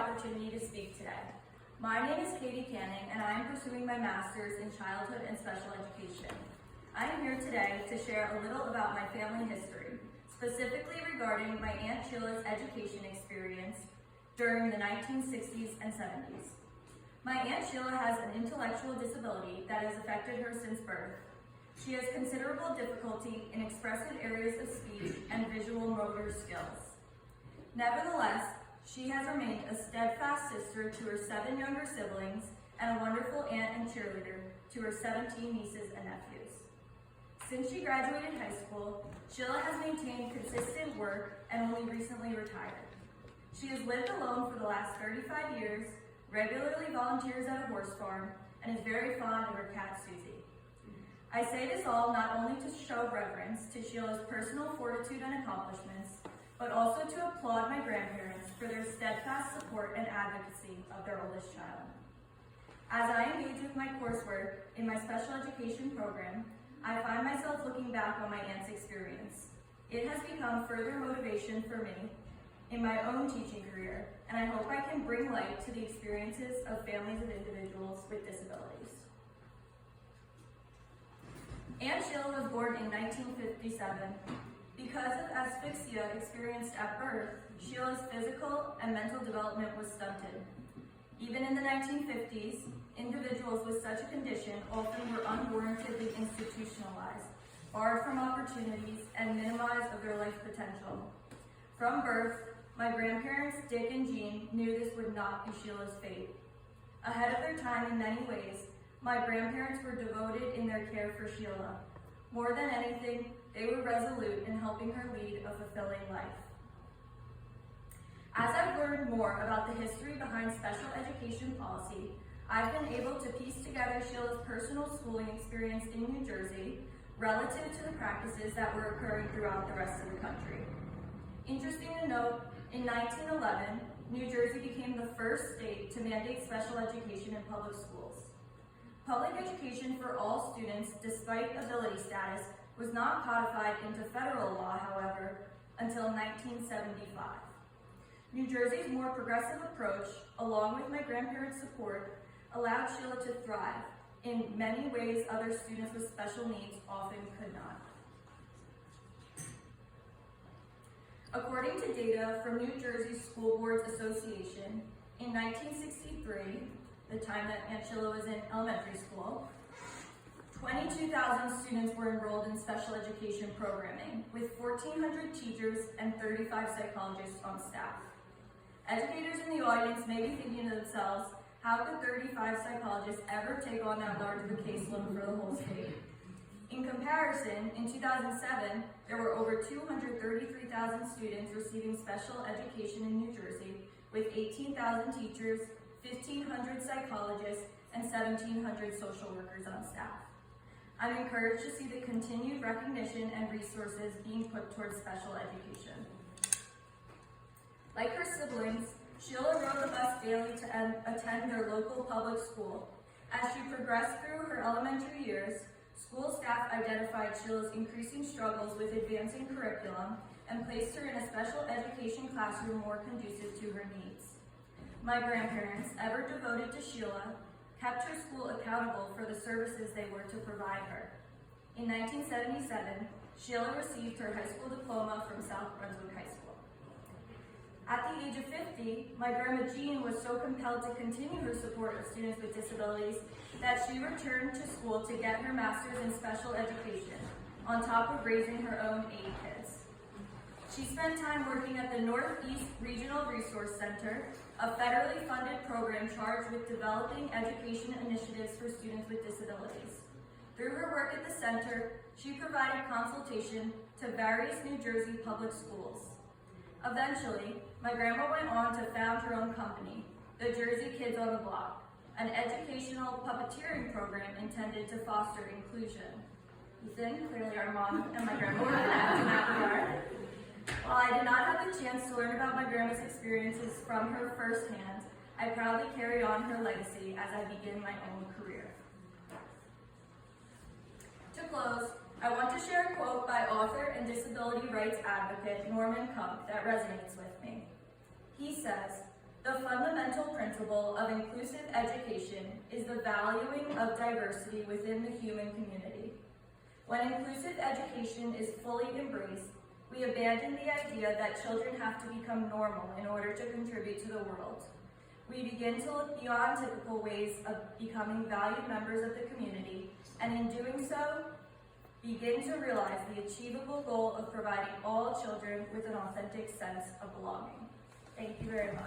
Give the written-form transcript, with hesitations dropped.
opportunity to speak today. My name is Katie Canning, and I am pursuing my master's in childhood and special education. I am here today to share a little about my family history, specifically regarding my Aunt Sheila's education experience during the 1960s and 70s. My Aunt Sheila has an intellectual disability that has affected her since birth. She has considerable difficulty in expressive areas of speech and visual motor skills. Nevertheless, she has remained a steadfast sister to her 7 younger siblings and a wonderful aunt and cheerleader to her 17 nieces and nephews. Since she graduated high school, Sheila has maintained consistent work and only recently retired. She has lived alone for the last 35 years, regularly volunteers at a horse farm, and is very fond of her cat Susie. I say this all not only to show reverence to Sheila's personal fortitude and accomplishments, but also to applaud my grandparents for their steadfast support and advocacy of their oldest child. As I engage with my coursework in my special education program, I find myself looking back on my aunt's experience. It has become further motivation for me in my own teaching career, and I hope I can bring light to the experiences of families of individuals with disabilities. Aunt Sheila was born in 1957. Because of asphyxia experienced at birth, Sheila's physical and mental development was stunted. Even in the 1950s, individuals with such a condition often were unwarrantedly institutionalized, barred from opportunities, and minimized of their life potential. From birth, my grandparents, Dick and Jean, knew this would not be Sheila's fate. Ahead of their time in many ways, my grandparents were devoted in their care for Sheila. More than anything, they were resolute in helping her lead a fulfilling life. As I've learned more about the history behind special education policy, I've been able to piece together Sheila's personal schooling experience in New Jersey relative to the practices that were occurring throughout the rest of the country. Interesting to note, in 1911, New Jersey became the first state to mandate special education in public schools. Public education for all students, despite ability status, was not codified into federal law, however, until 1975. New Jersey's more progressive approach, along with my grandparents' support, allowed Sheila to thrive in many ways other students with special needs often could not. According to data from New Jersey School Boards Association, in 1963, the time that Aunt Sheila was in elementary school, 22,000 students were enrolled in special education programming, with 1,400 teachers and 35 psychologists on staff. Educators in the audience may be thinking to themselves, how could 35 psychologists ever take on that large of a caseload for the whole state? In comparison, in 2007, there were over 233,000 students receiving special education in New Jersey, with 18,000 teachers, 1,500 psychologists, and 1,700 social workers on staff. I'm encouraged to see the continued recognition and resources being put towards special education. Like her siblings, Sheila rode the bus daily to attend their local public school. As she progressed through her elementary years, school staff identified Sheila's increasing struggles with advancing curriculum and placed her in a special education classroom more conducive to her needs. My grandparents, ever devoted to Sheila, kept her school accountable for the services they were to provide her. In 1977, Sheila received her high school diploma from South Brunswick High School. At the age of 50, my grandma Jean was so compelled to continue her support of students with disabilities that she returned to school to get her master's in special education, on top of raising her own 8 kids. She spent time working at the Northeast Regional Resource Center, a federally funded program charged with developing education initiatives for students with disabilities. Through her work at the center, she provided consultation to various New Jersey public schools. Eventually, my grandma went on to found her own company, the Jersey Kids on the Block, an educational puppeteering program intended to foster inclusion. Ethan, clearly our mom and my grandma were connected in that regard. While I did not have the chance to learn about my grandma's experiences from her firsthand, I proudly carry on her legacy as I begin my own career. To close, I want to share a quote by author and disability rights advocate Norman Cup that resonates with me. He says, The fundamental principle of inclusive education is the valuing of diversity within the human community. When inclusive education is fully embraced, we abandon the idea that children have to become normal in order to contribute to the world. We begin to look beyond typical ways of becoming valued members of the community, and in doing so, begin to realize the achievable goal of providing all children with an authentic sense of belonging. Thank you very much.